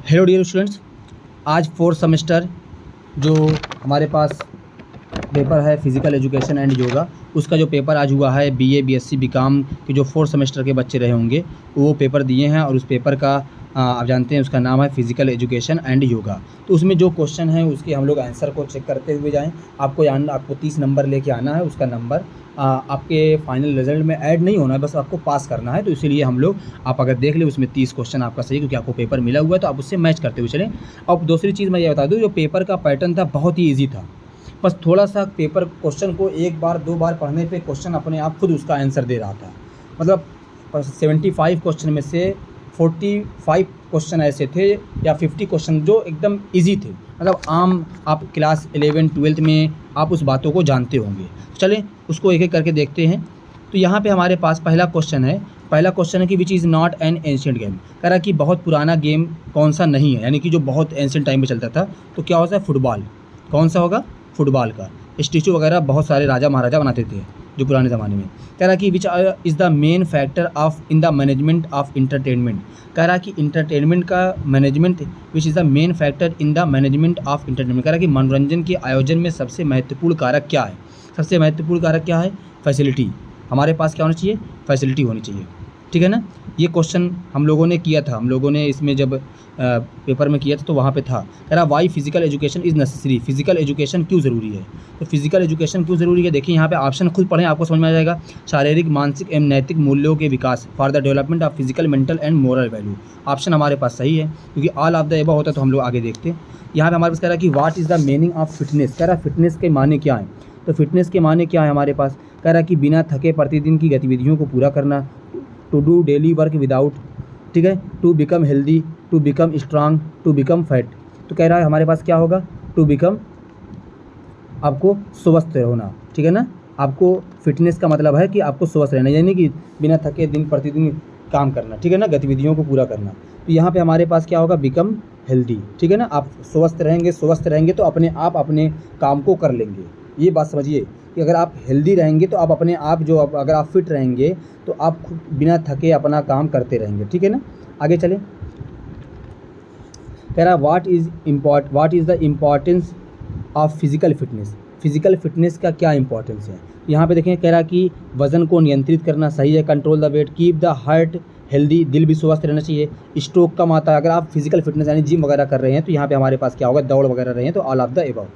Hello dear students, आज fourth semester जो हमारे पास पेपर है फिज़िकल एजुकेशन एंड योगा, उसका जो पेपर आज हुआ है बीए बीएससी बीकॉम के जो फोर्थ सेमेस्टर के बच्चे रहे होंगे वो पेपर दिए हैं। और उस पेपर का आप जानते हैं उसका नाम है फिज़िकल एजुकेशन एंड योगा। तो उसमें जो क्वेश्चन है उसके हम लोग आंसर को चेक करते हुए जाएं। आपको 30 नंबर लेके आना है। उसका नंबर आपके फाइनल रिजल्ट में ऐड नहीं होना है, बस आपको पास करना है। तो इसीलिए हम लोग आप अगर देख ले उसमें 30 क्वेश्चन आपका सही, क्योंकि आपको पेपर मिला हुआ है तो आप उससे मैच करते हुए चलें। अब दूसरी चीज़ मैं ये बता दूँ, जो पेपर का पैटर्न था बहुत ही ईजी था। बस थोड़ा सा पेपर क्वेश्चन को एक बार दो बार पढ़ने पे क्वेश्चन अपने आप खुद उसका आंसर दे रहा था। मतलब 75 क्वेश्चन में से 45 क्वेश्चन ऐसे थे या 50 क्वेश्चन जो एकदम इजी थे। मतलब आम आप क्लास 11-12 में आप उस बातों को जानते होंगे। चलें उसको एक एक करके देखते हैं। तो यहाँ पे हमारे पास पहला क्वेश्चन है कि which is not an ancient game. कह रहा कि बहुत पुराना गेम कौन सा नहीं है, यानी कि जो बहुत एंशिएंट टाइम में चलता था। तो क्या होता है? फुटबॉल। कौन सा होगा? फुटबॉल का। स्टैचू वगैरह बहुत सारे राजा महाराजा बनाते थे जो पुराने ज़माने में। कह रहा कि which is the main factor of in the management of entertainment. कह रहा कि इंटरटेनमेंट का management which is the main factor in the management of entertainment. कह रहा कि मनोरंजन के आयोजन में सबसे महत्वपूर्ण कारक क्या है? सबसे महत्वपूर्ण कारक क्या है? फैसिलिटी। हमारे पास क्या होना चाहिए? फैसिलिटी होनी चाहिए। ठीक है ना। ये क्वेश्चन हम लोगों ने किया था, हम लोगों ने इसमें जब पेपर में किया था तो वहाँ पे था। कह रहा why physical education is necessary. Physical education क्यों ज़रूरी है? तो फिजिकल एजुकेशन क्यों ज़रूरी है, देखिए यहाँ पे ऑप्शन खुद पढ़ें, आपको समझ में आ जाएगा। शारीरिक, मानसिक एवं नैतिक मूल्यों के विकास, for the development of physical, mental and moral value. Option हमारे पास सही है, क्योंकि ऑल ऑफ द एबव होता है। तो हम लोग आगे देखते हैं। यहाँ पे हमारे पास कह रहा है कि what is the meaning of fitness. कह रहा फिटनेस के माने क्या है? तो फिटनेस के माने क्या है हमारे पास? कह रहा कि बिना थके प्रतिदिन की गतिविधियों को पूरा करना, to do daily work without, ठीक है, to become healthy, to become strong, to become fat. तो कह रहा है हमारे पास क्या होगा? टू बिकम, आपको स्वस्थ होना। ठीक है ना। आपको फिटनेस का मतलब है कि आपको स्वस्थ रहना, यानी कि बिना थके दिन प्रतिदिन काम करना। ठीक है ना, गतिविधियों को पूरा करना। तो यहाँ पे हमारे पास क्या होगा? Become healthy. ठीक है ना। आप स्वस्थ रहेंगे तो अपने आप अपने काम को कर लेंगे। ये बात समझिए कि अगर आप हेल्दी रहेंगे तो आप अपने आप अगर आप फिट रहेंगे तो आप खुद बिना थके अपना काम करते रहेंगे। ठीक है ना। आगे चलें। कह रहा what is the importance of physical fitness. Physical fitness का क्या इंपॉर्टेंस है? यहाँ पे देखें, कह रहा कि वज़न को नियंत्रित करना सही है, control the weight, keep the heart healthy, दिल भी स्वस्थ रहना चाहिए, स्ट्रोक कम आता है। अगर आप फिजिकल फिटनेस यानी जिम वगैरह कर रहे हैं तो यहाँ पे हमारे पास क्या होगा? दौड़ वगैरह रहे हैं तो ऑल ऑफ द एबव।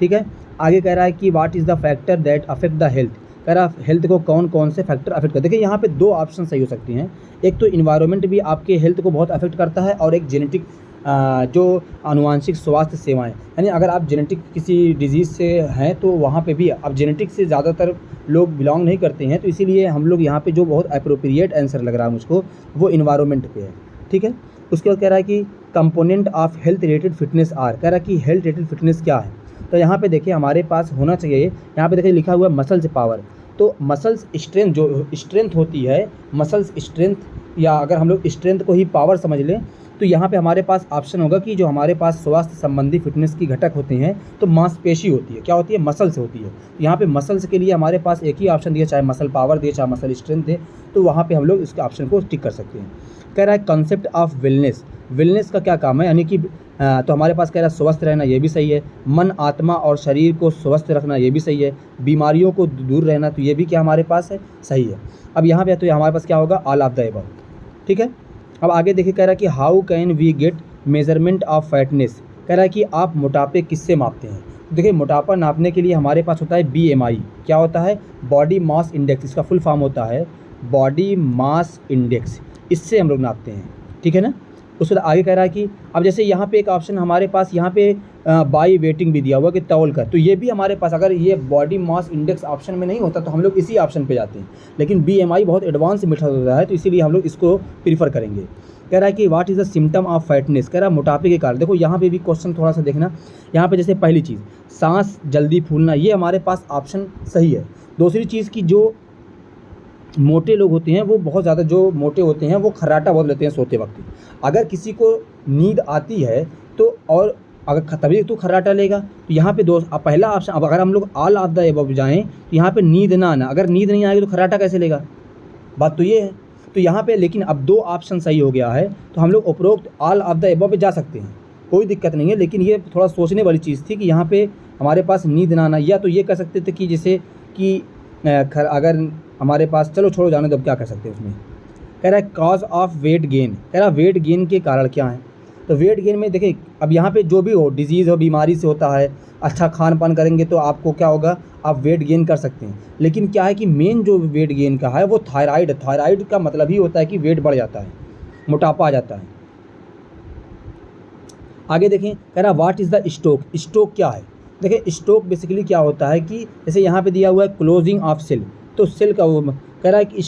ठीक है। आगे कह रहा है कि what is the factor that affect the health. कह रहा हेल्थ को कौन कौन से फैक्टर अफेक्ट करते हैं? देखिए यहाँ पे दो ऑप्शन सही हो सकती हैं। एक तो इन्वायरमेंट भी आपके हेल्थ को बहुत अफेक्ट करता है, और एक जेनेटिक जो आनुवांशिक स्वास्थ्य सेवाएं, यानी अगर आप जेनेटिक किसी डिजीज़ से हैं तो वहाँ पे भी अब जेनेटिक से ज़्यादातर लोग बिलोंग नहीं करते हैं। तो इसीलिए हम लोग यहाँ पे जो बहुत अप्रोप्रिएट आंसर लग रहा है मुझको वो इन्वायरमेंट पे है। ठीक है। उसके बाद कह रहा है कि component of health related fitness are. कह रहा है कि हेल्थ रिलेटेड फिटनेस क्या है? तो यहाँ पे देखिए हमारे पास होना चाहिए, यहाँ पे देखिए लिखा हुआ है मसल्स पावर। तो मसल्स स्ट्रेंथ, जो स्ट्रेंथ होती है, मसल्स स्ट्रेंथ, या अगर हम लोग स्ट्रेंथ को ही पावर समझ लें तो यहाँ पे हमारे पास ऑप्शन होगा कि जो हमारे पास स्वास्थ्य संबंधी फिटनेस की घटक होते हैं तो मांसपेशी होती है। क्या होती है? मसल्स होती है। तो यहाँ पे मसल्स के लिए हमारे पास एक ही ऑप्शन दिया, चाहे मसल पावर दे चाहे मसल स्ट्रेंथ दे, तो वहाँ पे हम लोग इसके ऑप्शन को टिक कर सकते हैं। कह रहा है कंसेप्ट ऑफ वेलनेस। वेलनेस का क्या काम है? यानी कि तो हमारे पास कह रहा है स्वस्थ रहना, ये भी सही है। मन, आत्मा और शरीर को स्वस्थ रखना, ये भी सही है। बीमारियों को दूर रहना, तो ये भी क्या हमारे पास है? सही है। अब यहाँ पे तो हमारे पास क्या होगा? All of the above. ठीक है। अब आगे देखिए, कह रहा है कि how can we get measurement of fatness. कह रहा है कि आप मोटापे किससे मापते हैं? देखिए मोटापा नापने के लिए हमारे पास होता है BMI। क्या होता है? Body mass index. इसका फुल फॉर्म होता है बॉडी मास इंडेक्स। इससे हम लोग नापते हैं। ठीक है ना। उसके बाद आगे कह रहा है कि अब जैसे यहाँ पे एक ऑप्शन हमारे पास यहाँ पे बाई वेटिंग भी दिया हुआ कि तौल कर, तो ये भी हमारे पास, अगर ये बॉडी मास इंडेक्स ऑप्शन में नहीं होता तो हम लोग इसी ऑप्शन पे जाते हैं। लेकिन BMI बहुत एडवांस मेथड होता है तो इसीलिए हम लोग इसको प्रीफर करेंगे। कह रहा है कि what is the symptom of fatness. कह रहा है मोटापे के कारण। देखो यहाँ पे भी क्वेश्चन थोड़ा सा देखना। यहाँ पे जैसे पहली चीज़ सांस जल्दी फूलना, ये हमारे पास ऑप्शन सही है। दूसरी चीज़ की जो मोटे लोग होते हैं वो बहुत ज़्यादा, जो मोटे होते हैं वो खर्राटा बहुत लेते हैं सोते वक्त। अगर किसी को नींद आती है तो, और अगर तभी तो खर्राटा लेगा। तो यहाँ पे पहला ऑप्शन, अब अगर हम लोग ऑल ऑफ द एबव जाएँ तो यहाँ पे नींद ना आना, अगर नींद नहीं आएगी तो खर्राटा कैसे लेगा? बात तो ये है। तो यहाँ पे लेकिन अब 2 ऑप्शन सही हो गया है, तो हम लोग उपरोक्त ऑल ऑफ द एबव पे जा सकते हैं, कोई दिक्कत नहीं है। लेकिन ये थोड़ा सोचने वाली चीज़ थी कि यहाँ पे हमारे पास नींद ना आना, या तो ये कह सकते थे कि जैसे कि अगर हमारे पास, चलो छोड़ो जाने दो, अब क्या कर सकते हैं उसमें। कह रहा है कॉज ऑफ वेट गेन, कह रहा है वेट गेन के कारण क्या है। तो वेट गेन में देखिए, अब यहाँ पे जो भी हो डिजीज़ हो, बीमारी से होता है, अच्छा खान पान करेंगे तो आपको क्या होगा, आप वेट गेन कर सकते हैं। लेकिन क्या है कि मेन जो वेट गेन का है वो थायराइड है। थायराइड का मतलब ही होता है कि वेट बढ़ जाता है, मोटापा आ जाता है। आगे देखें, कह रहा what is the stroke, stroke क्या है। देखिए स्ट्रोक बेसिकली क्या होता है कि जैसे यहाँ पे दिया हुआ है क्लोजिंग ऑफ सेल, तो सेल का वो कह रहा है कि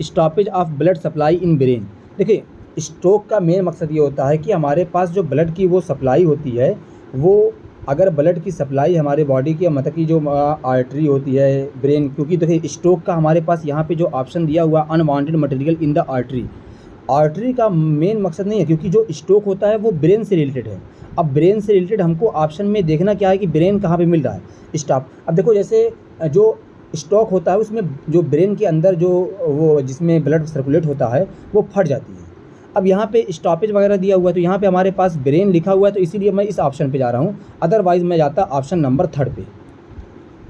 stoppage of blood supply in brain. देखिए स्ट्रोक का मेन मकसद ये होता है कि हमारे पास जो ब्लड की वो सप्लाई होती है, वो अगर ब्लड की सप्लाई हमारे बॉडी की मतलब की जो आर्टरी होती है ब्रेन, क्योंकि देखिए स्ट्रोक का हमारे पास यहाँ पे जो ऑप्शन दिया हुआ unwanted material in the artery, artery का मेन मकसद नहीं है, क्योंकि जो स्ट्रोक होता है वो ब्रेन से रिलेटेड है। अब ब्रेन से रिलेटेड हमको ऑप्शन में देखना क्या है कि ब्रेन कहाँ पे मिल रहा है, स्टॉप। अब देखो जैसे जो स्ट्रोक होता है उसमें जो ब्रेन के अंदर जो वो जिसमें ब्लड सर्कुलेट होता है वो फट जाती है। अब यहाँ पे स्टॉपेज वगैरह दिया हुआ है, तो यहाँ पे हमारे पास ब्रेन लिखा हुआ है, तो इसीलिए मैं इस ऑप्शन पे जा रहा हूँ, अदरवाइज़ मैं जाता ऑप्शन नंबर 3 पे।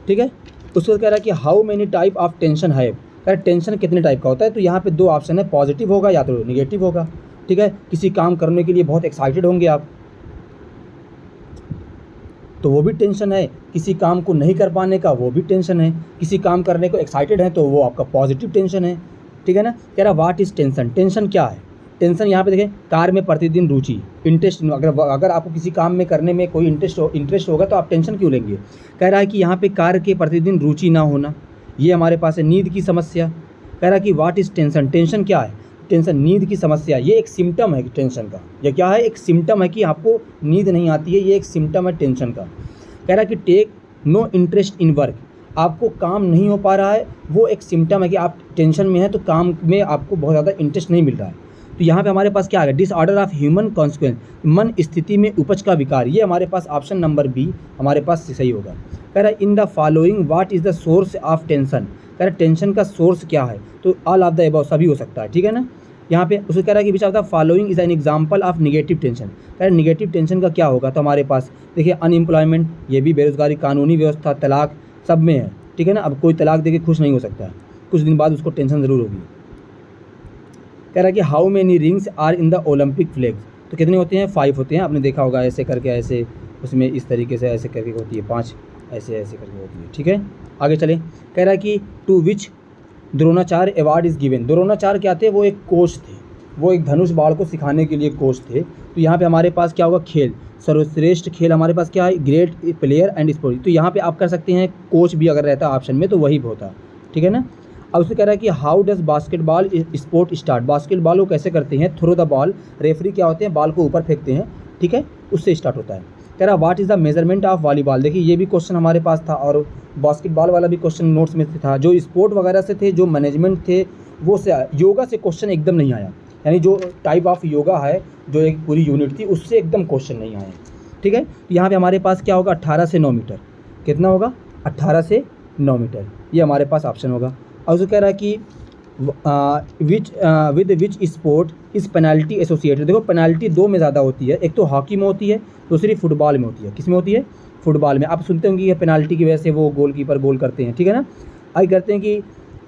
ठीक है, उसको कह रहा है कि how many type of tension है, कह रहा टेंशन कितने टाइप का होता है। तो यहाँ पे 2 ऑप्शन है, पॉजिटिव होगा या तो निगेटिव होगा। ठीक है, किसी काम करने के लिए बहुत एक्साइटेड होंगे आप, तो वो भी टेंशन है। किसी काम को नहीं कर पाने का, वो भी टेंशन है। किसी काम करने को एक्साइटेड है तो वो आपका पॉजिटिव टेंशन है। ठीक है ना। कह रहा व्हाट इज़ टेंशन, टेंशन क्या है। टेंशन यहाँ पे देखें, कार में प्रतिदिन रुचि, इंटरेस्ट। अगर आपको किसी काम में करने में कोई इंटरेस्ट होगा तो आप टेंशन क्यों लेंगे। कह रहा है कि यहाँ पे कार के प्रतिदिन रुचि ना होना, ये हमारे पास है। नींद की समस्या, कह रहा है कि व्हाट इज़ टेंशन, टेंशन क्या है। टेंशन नींद की समस्या, ये एक सिम्टम है टेंशन का। ये क्या है, एक सिम्टम है कि आपको नींद नहीं आती है, ये एक सिम्टम है टेंशन का। कह रहा है कि take no interest in work, आपको काम नहीं हो पा रहा है, वो एक सिम्टम है कि आप टेंशन में हैं, तो काम में आपको बहुत ज़्यादा इंटरेस्ट नहीं मिल रहा है। तो यहाँ पे हमारे पास क्या है, डिसऑर्डर ऑफ ह्यूमन कॉन्सिक्वेंस, मन स्थिति में उपज का विकार, ये हमारे पास ऑप्शन नंबर बी हमारे पास सही होगा। कह रहा है in the following what is the source of tension, कह रहा है टेंशन का सोर्स क्या है, तो ऑल ऑफ द अबव सभी हो सकता है। ठीक है ना। यहाँ पे उसको कह रहा है कि विच of the following is an example of negative tension, कह रहा है निगेटिव टेंशन का क्या होगा। तो हमारे पास देखिए अनएम्प्लॉयमेंट, ये भी बेरोजगारी, कानूनी व्यवस्था, तलाक, सब में है। ठीक है ना। अब कोई तलाक देके खुश नहीं हो सकता, कुछ दिन बाद उसको टेंशन ज़रूर होगी। कह रहा है कि how many rings are in the Olympic flags, तो कितने होते हैं, 5 होते हैं। आपने देखा होगा ऐसे करके, ऐसे उसमें इस तरीके से ऐसे करके होती है, 5 ऐसे ऐसे करके होती है। ठीक है, आगे चले। कह रहा है कि to which Dronacharya award is given, Dronacharya क्या थे, वो एक कोच थे, वो एक धनुष बाण को सिखाने के लिए कोच थे। तो यहाँ पे हमारे पास क्या होगा, खेल, सर्वश्रेष्ठ खेल हमारे पास क्या है, ग्रेट प्लेयर एंड स्पोर्ट। तो यहाँ पे आप कर सकते हैं कोच भी अगर रहता ऑप्शन में तो वही होता। ठीक है ना। अब उससे कह रहा है कि how does basketball sport start, basketball को कैसे करते हैं, थ्रो द बॉल, रेफरी क्या होते हैं, बॉल को ऊपर फेंकते हैं। ठीक है, उससे स्टार्ट होता है। कह रहा what is the measurement of volleyball, देखिए ये भी क्वेश्चन हमारे पास था, और बास्केटबॉल वाला भी क्वेश्चन नोट्स में था। जो स्पोर्ट वगैरह से थे, जो मैनेजमेंट थे, वो से योगा से क्वेश्चन एकदम नहीं आया, यानी जो टाइप ऑफ योगा है, जो एक पूरी यूनिट थी, उससे एकदम क्वेश्चन नहीं आए। ठीक है, तो यहाँ पे हमारे पास क्या होगा, 18 से 9 मीटर, कितना होगा, 18 से 9 मीटर, ये हमारे पास ऑप्शन होगा। और उसको कह रहा है कि विद विच स्पोर्ट इस पेनल्टी एसोसिएटेड, देखो पेनल्टी 2 में ज़्यादा होती है, एक तो हॉकी में होती है, दूसरी फुटबॉल में होती है। किस में होती है, फुटबॉल में। आप सुनते होंगे कि पेनल्टी की वजह से वो गोलकीपर गोल करते हैं। ठीक है ना। आगे करते हैं कि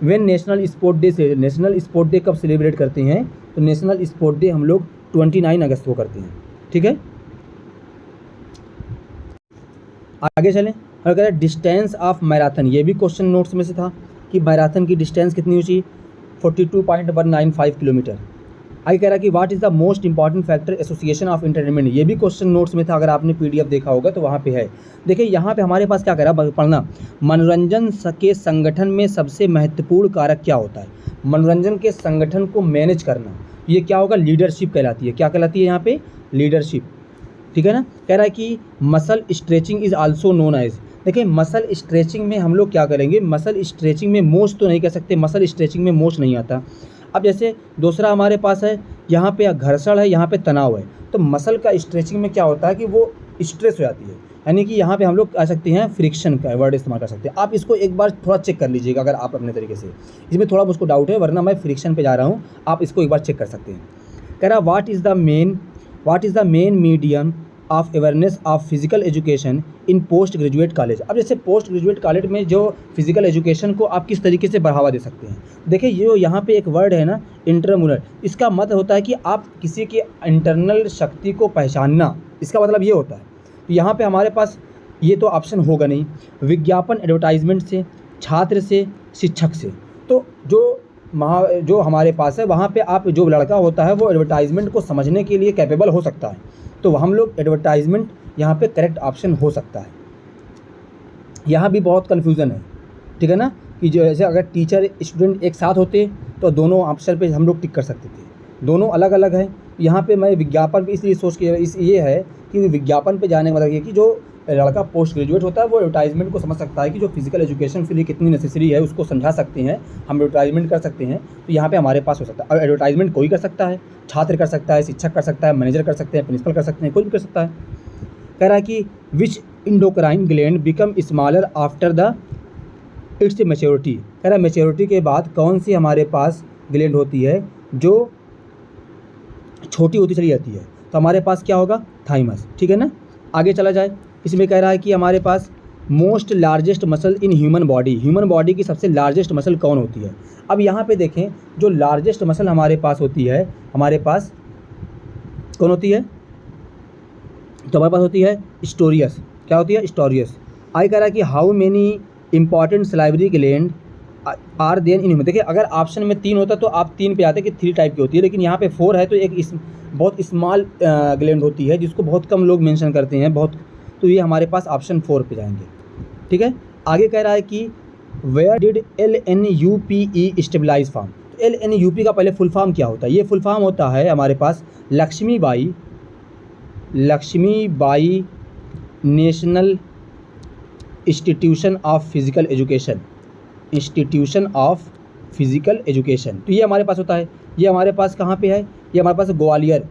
व्हेन नेशनल स्पोर्ट डे से, नेशनल स्पोर्ट डे कब सेलिब्रेट करते हैं, तो नेशनल स्पोर्ट डे हम लोग 29 अगस्त को करते हैं। ठीक है, आगे चलें। और कह रहा है डिस्टेंस ऑफ मैराथन, ये भी क्वेश्चन नोट्स में से था कि मैराथन की डिस्टेंस कितनी ऊँची, 42.195 किलोमीटर। आगे कह रहा है कि what is the most important factor association of entertainment, ये भी क्वेश्चन नोट्स में था, अगर आपने पीडीएफ देखा होगा तो वहाँ पे है। देखिए यहाँ पे हमारे पास क्या कह रहा है, पढ़ना, मनोरंजन के संगठन में सबसे महत्वपूर्ण कारक क्या होता है, मनोरंजन के संगठन को मैनेज करना, ये क्या होगा, लीडरशिप कहलाती है। क्या कहलाती है यहाँ पे, लीडरशिप। ठीक है ना। कह रहा है कि muscle stretching is also known as, देखिए मसल स्ट्रेचिंग में हम लोग क्या करेंगे, मसल स्ट्रेचिंग में मोच तो नहीं कह सकते, मसल स्ट्रेचिंग में मोच नहीं आता। अब जैसे दूसरा हमारे पास है, यहाँ पे घर्षण है, यहाँ पे तनाव है, तो मसल का स्ट्रेचिंग में क्या होता है कि वो स्ट्रेस हो जाती है, यानी कि यहाँ पे हम लोग कह सकते हैं फ्रिक्शन का वर्ड इस्तेमाल कर सकते हैं। आप इसको एक बार थोड़ा चेक कर लीजिएगा अगर आप अपने तरीके से, इसमें थोड़ा मुझको डाउट है, वरना मैं फ्रिक्शन पे जा रहा हूँ, आप इसको एक बार चेक कर सकते हैं। कह रहा what is the main medium of awareness of physical education in post graduate college. अब जैसे पोस्ट ग्रेजुएट कॉलेज में जो फिजिकल एजुकेशन को आप किस तरीके से बढ़ावा दे सकते हैं। देखिए ये यहाँ पे एक वर्ड है ना इंटरम्यूनर, इसका मतलब होता है कि आप किसी के इंटरनल शक्ति को पहचानना, इसका मतलब ये होता है। तो यहाँ पे हमारे पास ये तो ऑप्शन होगा नहीं। विज्ञापन एडवर्टाइजमेंट से, छात्र से, शिक्षक से। तो जो हमारे पास है वहाँ पे आप जो लड़का होता है वो एडवर्टाइजमेंट को समझने के लिए कैपेबल हो सकता है, तो हम लोग एडवर्टाइजमेंट यहाँ पे करेक्ट ऑप्शन हो सकता है। यहाँ भी बहुत कन्फ्यूज़न है, ठीक है ना, कि जैसे अगर टीचर स्टूडेंट एक साथ होते तो दोनों ऑप्शन पे हम लोग टिक कर सकते थे, दोनों अलग अलग है। यहाँ पे मैं विज्ञापन पे इसलिए सोच के ये है कि विज्ञापन पे जाने का मतलब ये कि जो लड़का पोस्ट ग्रेजुएट होता है वो एडवर्टाइजमेंट को समझ सकता है कि जो फिजिकल एजुकेशन के लिए कितनी नेसेसरी है उसको समझा सकते हैं, हम एडवर्टाइजमेंट कर सकते हैं। तो यहाँ पे हमारे पास हो सकता है। और एडवर्टाइजमेंट कोई कर सकता है, छात्र कर सकता है, शिक्षक कर सकता है, मैनेजर कर सकते हैं, प्रिंसिपल कर सकते हैं, कोई भी कर सकता है। कह रहा है कि which endocrine gland become smaller after the its maturity. कह रहा है मैच्योरिटी के बाद कौन सी हमारे पास ग्लैंड होती है जो छोटी होती चली जाती है। तो हमारे पास क्या होगा, थाइमस, ठीक है ना। आगे चला जाए, इसमें कह रहा है कि हमारे पास most largest muscle in human body की सबसे लार्जेस्ट मसल कौन होती है। अब यहाँ पे देखें जो लार्जेस्ट मसल हमारे पास होती है, हमारे पास कौन होती है, तो हमारे पास होती है स्टोरियस। क्या होती है, स्टोरियस। आगे कह रहा है कि how many important salivary gland are there in human. देखिए अगर ऑप्शन में 3 होता तो आप 3 पे आते कि 3 टाइप की होती है, लेकिन यहाँ पे 4 है तो एक बहुत स्मॉल ग्लैंड होती है जिसको बहुत कम लोग मेंशन करते हैं, बहुत, तो ये हमारे पास ऑप्शन 4 पे जाएंगे, ठीक है। आगे कह रहा है कि where did LNUPE stabilize form. तो LNUP का पहले फुल फॉर्म क्या होता है, ये फुल फॉर्म होता है हमारे पास Lakshmibai national institution of physical education, तो ये हमारे पास होता है। ये हमारे पास कहाँ पे है, ये हमारे पास ग्वालियर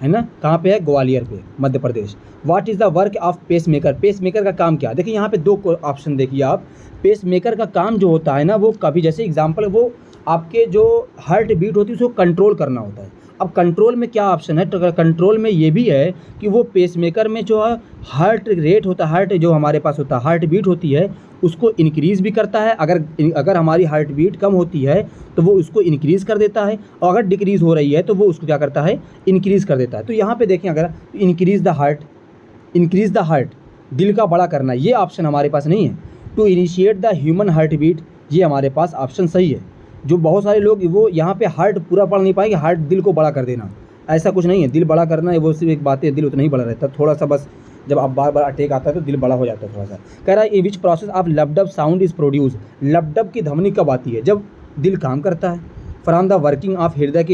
है ना, कहाँ पे है, ग्वालियर पे, Madhya Pradesh. What is the work of pacemaker का काम क्या है। देखिए यहाँ पे 2 ऑप्शन देखिए आप। पेस मेकर का काम जो होता है ना वो कभी, जैसे एग्जांपल, वो आपके जो हार्ट बीट होती है उसको कंट्रोल करना होता है। अब कंट्रोल में क्या ऑप्शन है, तो कंट्रोल में ये भी है कि वो पेस मेकर में जो है हार्ट रेट होता है, हार्ट जो हमारे पास होता है, हार्ट बीट होती है उसको इंक्रीज़ भी करता है। अगर हमारी हार्ट बीट कम होती है तो वो उसको इंक्रीज़ कर देता है, और अगर डिक्रीज़ हो रही है तो वो उसको क्या करता है, इंक्रीज़ कर देता है। तो यहाँ पे देखें, अगर इंक्रीज़ द हार्ट, दिल का बड़ा करना, ये ऑप्शन हमारे पास नहीं है। To initiate the human heart beat, ये हमारे पास ऑप्शन सही है। जो बहुत सारे लोग वो यहाँ पे हार्ट पूरा पढ़ नहीं पाएंगे, हार्ट दिल को बड़ा कर देना, ऐसा कुछ नहीं है। दिल बड़ा करना है वो सिर्फ एक बात है, दिल उतना ही बड़ा रहता है, थोड़ा सा बस जब आप बार बार अटैक आता है तो दिल बड़ा हो जाता है थोड़ा सा। कह रहा है in which process of lub dub sound is produce. Lub dub की ध्वनि कब आती है, जब दिल काम करता है। फ्रॉम द वर्किंग ऑफ हृदय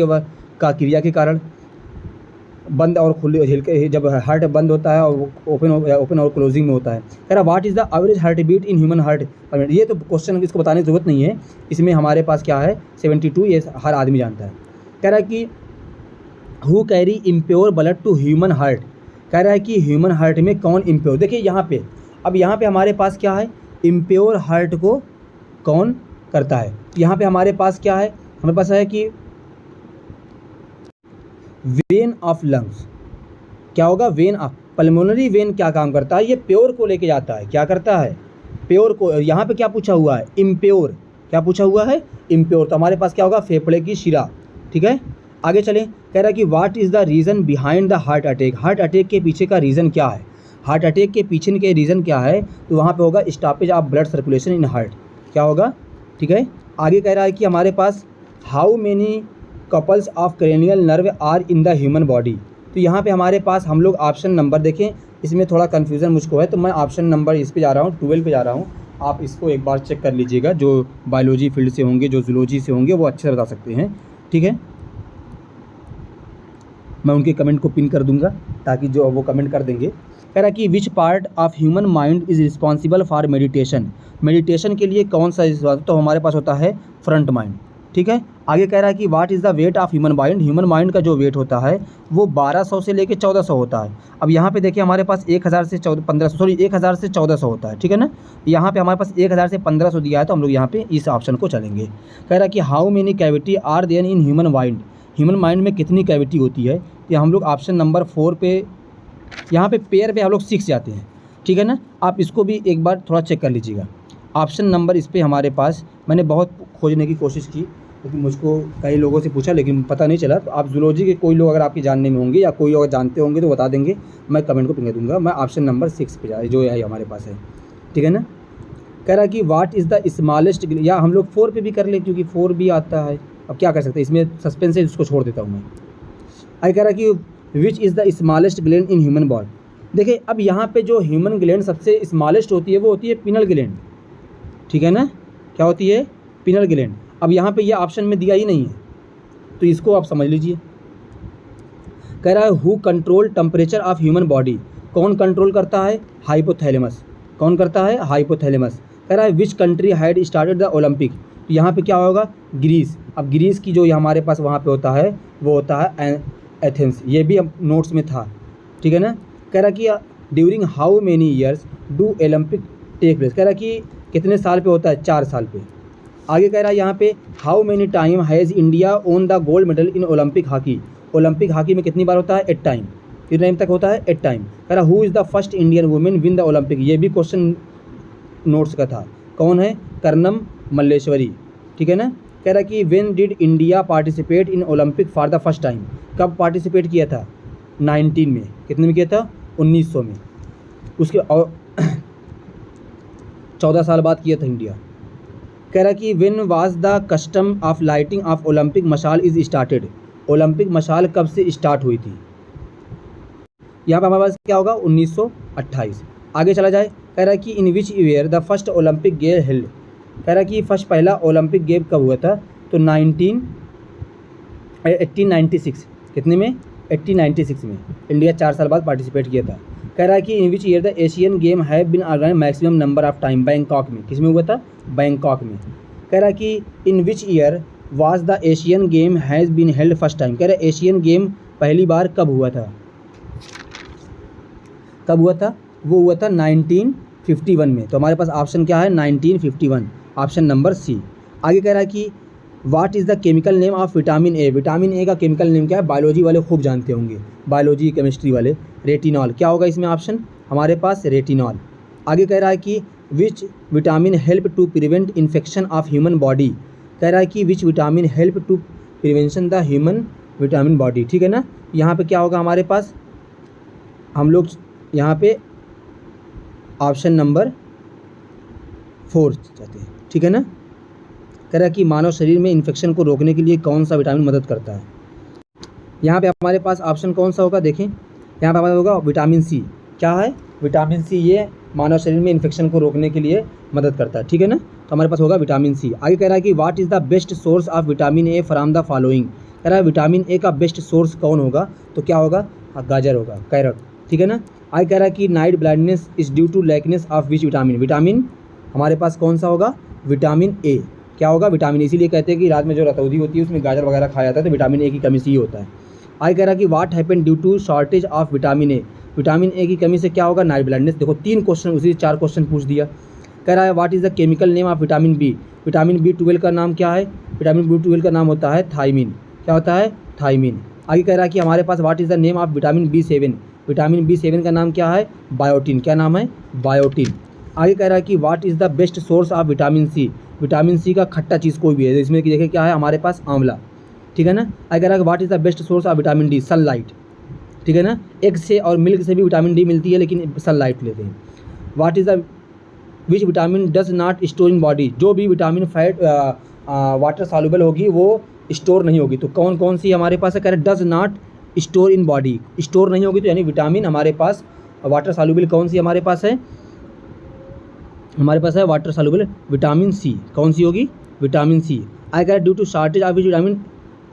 का क्रिया के कारण, बंद और खुले, जब हार्ट बंद होता है और ओपन और क्लोजिंग में होता है। कह रहा what is the average heart beat in human heart. ये तो क्वेश्चन इसको बताने की ज़रूरत नहीं है, इसमें हमारे पास क्या है 72, ये हर आदमी जानता है। कह रहा है कि who carry impure blood to human heart. कह रहा है कि ह्यूमन हार्ट में कौन इम्प्योर, देखिए यहाँ पे, अब यहाँ पे हमारे पास क्या है, इम्प्योर हार्ट को कौन करता है। यहाँ पे हमारे पास क्या है, हमारे पास है कि वेन ऑफ लंग्स। क्या होगा, वेन ऑफ, पल्मोनरी वेन क्या काम करता है, ये प्योर को लेके जाता है, क्या करता है, प्योर को। यहाँ पे क्या पूछा हुआ है, इम्प्योर, क्या पूछा हुआ है, इम्प्योर। तो हमारे पास क्या होगा, फेफड़े की शिरा, ठीक है। आगे चलें, कह रहा है कि what is the reason behind the heart attack. Heart attack के पीछे का रीज़न क्या है, हार्ट अटैक के पीछे के रीज़न क्या है, तो वहाँ पे होगा stoppage of blood circulation in heart, क्या होगा, ठीक है। आगे कह रहा है कि हमारे पास how many couples of cranial nerve are in the human body. तो यहाँ पे हमारे पास हम लोग ऑप्शन नंबर देखें, इसमें थोड़ा कन्फ्यूज़न मुझको है, तो मैं ऑप्शन नंबर इस पे जा रहा हूँ, 12 पे जा रहा हूँ। आप इसको एक बार चेक कर लीजिएगा, जो बायोलॉजी फील्ड से होंगे, जो जूलॉजी से होंगे, वो अच्छे से बता सकते हैं, ठीक है। मैं उनके कमेंट को पिन कर दूंगा ताकि जो वो कमेंट कर देंगे। कह रहा कि which part of human mind is responsible for meditation. Meditation के लिए कौन सा, तो हमारे पास होता है फ्रंट माइंड, ठीक है। आगे कह रहा है कि what is the weight of human mind. Human mind का जो वेट होता है वो 1200 से लेके 1400 होता है। अब यहाँ पे देखिए हमारे पास 1000 से 1000 से 1400 होता है, ठीक है ना। यहाँ पे हमारे पास 1000 से 1500 दिया है, तो हम लोग यहाँ पे इस ऑप्शन को चलेंगे। कह रहा है कि how many cavity are there in human mind. Human mind में कितनी कैविटी होती है, तो हम लोग ऑप्शन नंबर 4 पे, यहाँ पे पेयर पे हम लोग 6 जाते हैं, ठीक है ना। आप इसको भी एक बार थोड़ा चेक कर लीजिएगा। ऑप्शन नंबर इस पर हमारे पास, मैंने बहुत खोजने की कोशिश की लेकिन मुझको कई लोगों से पूछा लेकिन पता नहीं चला। तो आप जूलॉजी के कोई लोग अगर आपके जानने में होंगे या कोई अगर जानते होंगे तो बता देंगे, मैं कमेंट को पिंग दूंगा। मैं ऑप्शन नंबर 6 पे जा जो है हमारे पास है, ठीक है ना। कह रहा है कि व्हाट इज़ द स्मॉलेस्ट, या हम लोग 4 पे भी कर ले क्योंकि 4 भी आता है। अब क्या कर सकते हैं, इसमें सस्पेंस है, इसको छोड़ देता हूँ मैं। आई कह रहा है कि which is the smallest gland in human body. देखिए अब यहाँ पे जो ह्यूमन ग्लैंड सबसे स्मॉलेस्ट होती है वो होती है पिनल ग्लैंड, ठीक है ना। क्या होती है, पिनल ग्लैंड। अब यहाँ पे ये ऑप्शन में दिया ही नहीं है, तो इसको आप समझ लीजिए। कह रहा है who control temperature of human body. कौन कंट्रोल करता है, हाइपोथैलेमस। कौन करता है, हाइपोथैलेमस। कह रहा है which country had started the Olympic. तो यहाँ पे क्या होगा, ग्रीस। अब ग्रीस की जो हमारे पास वहाँ पे होता है वो होता है एथेंस। ये भी अब नोट्स में था, ठीक है ना। कह रहा कि during how many years do Olympic take place. कह रहा कि कितने साल पे होता है, 4 साल पे। आगे कह रहा है यहाँ पे how many time has India own the gold medal in Olympic hockey. Olympic hockey में कितनी बार होता है, 8 टाइम। कितने टाइम तक होता है, 8 टाइम। कह रहा who is the first Indian women win the Olympic. ये भी क्वेश्चन नोट्स का था। कौन है, कर्नम मल्लेश्वरी, ठीक है ना। कह रहा कि when did India participate in Olympic for the first time. कब पार्टिसिपेट किया था, 19 में। कितने में किया था, 1900 में। उसके 14 साल बाद किया था इंडिया। कह रहा कि when was the custom of lighting of Olympic मशाल इज स्टार्टेड। ओलंपिक मशाल कब से स्टार्ट हुई थी, यहाँ पर हमारे पास क्या होगा, 1928। आगे चला जाए। कह रहा है कि in which year the first Olympic game held. कह रहा है कि फर्स्ट पहला ओलंपिक गेम कब हुआ था, तो 1896। कितने में, 1896 में। इंडिया 4 साल बाद पार्टिसिपेट किया था। कह रहा है कि in which year the Asian game have been organised maximum number of time. Bangkok में। किस में हुआ था, बैंकॉक में। कह रहा है कि in which year was the Asian game has been held first time. कह रहा है एशियन गेम पहली बार कब हुआ था, कब हुआ था, वो हुआ था 1951 में। तो हमारे पास ऑप्शन क्या है, 1951, ऑप्शन नंबर सी। आगे कह रहा है कि what is the chemical name of vitamin A. Vitamin ए का केमिकल नेम क्या है, बायोलॉजी वाले खूब जानते होंगे, बायोलॉजी केमिस्ट्री वाले। रेटिनॉल। क्या होगा इसमें ऑप्शन हमारे पास, रेटिनॉल। आगे कह रहा है कि which vitamin help to prevent infection of human body. कह रहा है कि which vitamin help to prevention the human vitamin body, ठीक है ना। यहाँ पे क्या होगा हमारे पास, हम लोग यहाँ पे ऑप्शन नंबर 4 चाहते हैं, ठीक है ना। कह रहा है कि मानव शरीर में इन्फेक्शन को रोकने के लिए कौन सा विटामिन मदद करता है। यहाँ पे हमारे पास ऑप्शन कौन सा होगा, देखें यहाँ पे हमारा होगा विटामिन सी। क्या है, विटामिन सी। ये मानव शरीर में इन्फेक्शन को रोकने के लिए मदद करता है, ठीक है ना। तो हमारे पास होगा विटामिन सी। आगे कह रहा है कि what is the best source of vitamin A from the following. कह रहा है विटामिन ए का बेस्ट सोर्स कौन होगा, तो क्या होगा, गाजर होगा, कैरेट, ठीक है ना। आगे कह रहा है कि night blindness is due to lackness of which vitamin. Vitamin हमारे पास कौन सा होगा, विटामिन ए। क्या होगा, विटामिन। इसीलिए कहते हैं कि रात में जो रतौंधी होती है उसमें गाजर वगैरह खाया जाता है, तो विटामिन ए की कमी से ही होता है। आगे कह रहा है कि what happen due to shortage of vitamin A. Vitamin A की कमी से क्या होगा, नाइट ब्लाइंडनेस। देखो 3 क्वेश्चन, उसी 4 क्वेश्चन पूछ दिया। कह रहा है what is the chemical name of vitamin B. Vitamin B12 का नाम क्या है, विटामिन B12 का नाम होता है थायमिन। क्या होता है, थायमिन। आगे कह रहा है कि हमारे पास what is the name of vitamin B7। Vitamin B7 का नाम क्या है, बायोटिन। क्या नाम है, बायोटिन। आगे कह रहा है कि what is the best source of vitamin C. Vitamin C का खट्टा चीज़ कोई भी है, इसमें देखिए क्या है हमारे पास, आंवला, ठीक है ना। आगे कह रहा है कि what is the best source of vitamin D, sunlight, ठीक है ना। एग से और मिल्क से भी विटामिन डी मिलती है, लेकिन सनलाइट लेते हैं। What is the which vitamin does not store in body. जो भी विटामिन फैट वाटर सॉल्युबल होगी वो स्टोर नहीं होगी, तो कौन कौन सी हमारे पास है, कह रहे does not store in body. Store नहीं होगी तो यानी विटामिन हमारे पास वाटर सॉल्युबल कौन सी हमारे पास है, हमारे पास है वाटर सॉल्युबल विटामिन सी। कौन सी होगी, विटामिन सी। आई कह due to shortage of which vitamin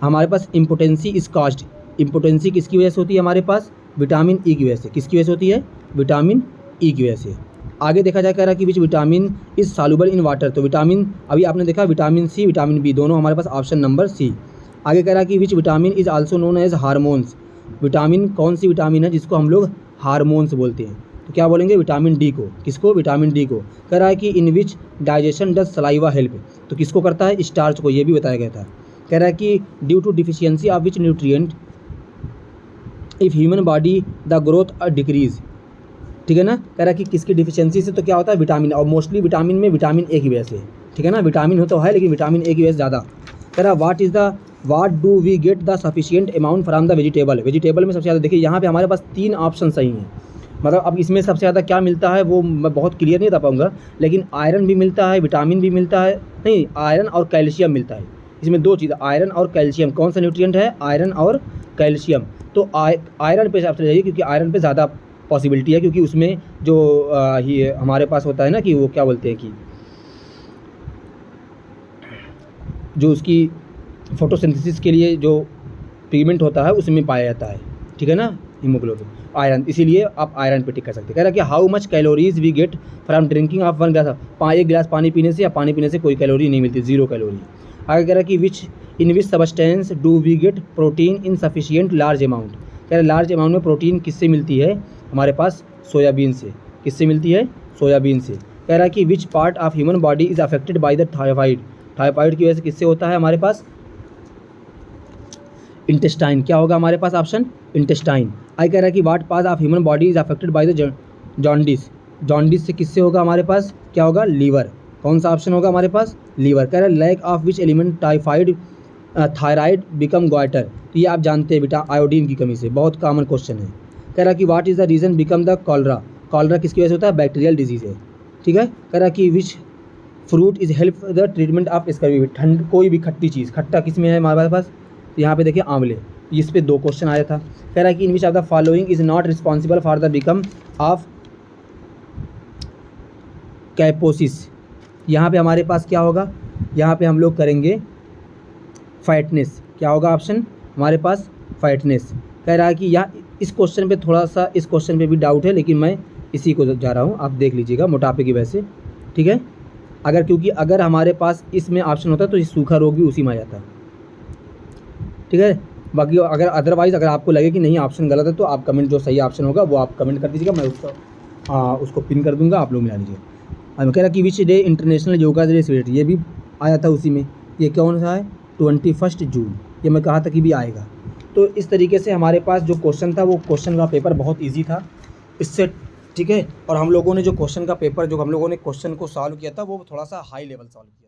हमारे पास इम्पोटेंसी इज कॉज्ड। इम्पोटेंसी किसकी वजह से होती है हमारे पास, विटामिन ई की वजह से। किसकी वजह से होती है, विटामिन ई की वजह से। आगे देखा जाए, कह रहा है कि which vitamin is soluble in water. तो विटामिन अभी आपने देखा विटामिन सी, विटामिन बी दोनों हमारे पास ऑप्शन नंबर सी। आगे कह रहा है कि which vitamin is also known as hormones. Vitamin कौन सी विटामिन है जिसको हम लोग हार्मोन्स बोलते हैं? तो क्या बोलेंगे? विटामिन डी को। किसको? विटामिन डी को। कह रहा है कि in which digestion does saliva help. तो किसको करता है? स्टार्च को। ये भी बताया गया था। कह रहा है कि due to deficiency of which nutrient if human body the growth decrease. ठीक है ना। कह रहा है कि किसकी डिफिशियंसी से? तो क्या होता है? विटामिन। और मोस्टली विटामिन में विटामिन ए की वजह से। ठीक है ना। विटामिन हो तो है लेकिन विटामिन ए की वजह से ज़्यादा। कह रहा है what do we get the sufficient amount from the vegetable. Vegetable में सबसे ज़्यादा देखिए यहाँ पे हमारे पास 3 ऑप्शन सही हैं। मतलब अब इसमें सबसे ज़्यादा क्या मिलता है वो मैं बहुत क्लियर नहीं बता पाऊँगा, लेकिन आयरन भी मिलता है, विटामिन भी मिलता है, नहीं आयरन और कैल्शियम मिलता है। इसमें 2 चीज़, आयरन और कैल्शियम। कौन सा न्यूट्रिएंट है? आयरन और कैल्शियम। तो आयरन पे सबसे जाइए क्योंकि आयरन पे ज़्यादा पॉसिबिलिटी है, क्योंकि उसमें जो ये हमारे पास होता है ना कि वो क्या बोलते हैं कि जो उसकी फोटोसिंथेसिस के लिए जो पिगमेंट होता है उसमें पाया जाता है। ठीक है ना, हीमोग्लोबिन, आयरन। इसीलिए आप आयरन पे टिक कर सकते हैं। कह रहा है कि how much calories we get from drinking of 1 glass. 1 गिलास पानी पीने से या पानी पीने से कोई कैलोरी नहीं मिलती, 0 कैलोरी। आगे कह रहा है कि in which substance do we get protein in sufficient large amount. कह रहा है लार्ज अमाउंट में प्रोटीन किससे मिलती है? हमारे पास सोयाबीन से। किससे मिलती है? सोयाबीन से। कह रहा है कि which part of human body is affected by the thyroid. Thyroid की वजह से किससे होता है हमारे पास? इंटेस्टाइन। क्या होगा हमारे पास ऑप्शन? इंटेस्टाइन। आई कह रहा है कि what part of human body is affected by the jaundice. Jaundice से किससे होगा हमारे पास? क्या होगा? लीवर। कौन सा ऑप्शन होगा हमारे पास? लीवर। कह रहा है lack of which element typhoid thyroid become goitre. तो ये आप जानते हैं बेटा, आयोडीन की कमी से। बहुत कॉमन क्वेश्चन है। कह रहा है कि what is the reason become the cholera. Cholera किसकी वजह से होता है? बैक्टीरियल डिजीज़ है। ठीक है। कह रहा है कि which fruit is help the treatment of scurvy. ठंड कोई भी खट्टी चीज़, खट्टा किस में है हमारे पास? यहाँ पे देखिए आंवले। इस पे 2 क्वेश्चन आया था। कह रहा है कि in which of the following is not responsible for the become of Kaposi's. यहाँ पे हमारे पास क्या होगा? यहाँ पे हम लोग करेंगे फैटनेस। क्या होगा ऑप्शन हमारे पास? फैटनेस। कह रहा है कि यहाँ इस क्वेश्चन पे थोड़ा सा, इस क्वेश्चन पे भी डाउट है, लेकिन मैं इसी को जा रहा हूँ, आप देख लीजिएगा मोटापे की वजह से। ठीक है। क्योंकि अगर हमारे पास इसमें ऑप्शन होता तो ये सूखा रोग भी उसी में आ जाता। ठीक है। बाकी अगर अदरवाइज़ अगर आपको लगे कि नहीं ऑप्शन गलत है तो आप कमेंट, जो सही ऑप्शन होगा वो आप कमेंट कर दीजिएगा, मैं उसको पिन कर दूंगा, आप लोग मिला लीजिएगा। अब कह रहा कि which day international yoga day celebrate. ये भी आया था उसी में। ये कौन सा है? 21 जून। ये मैं कहा था कि भी आएगा। तो इस तरीके से हमारे पास जो क्वेश्चन था वो क्वेश्चन का पेपर बहुत ईजी था इससे। ठीक है। और हम लोगों ने जो क्वेश्चन का पेपर, जो हम लोगों ने क्वेश्चन को सॉल्व किया था वो थोड़ा सा हाई लेवल सॉल्व किया।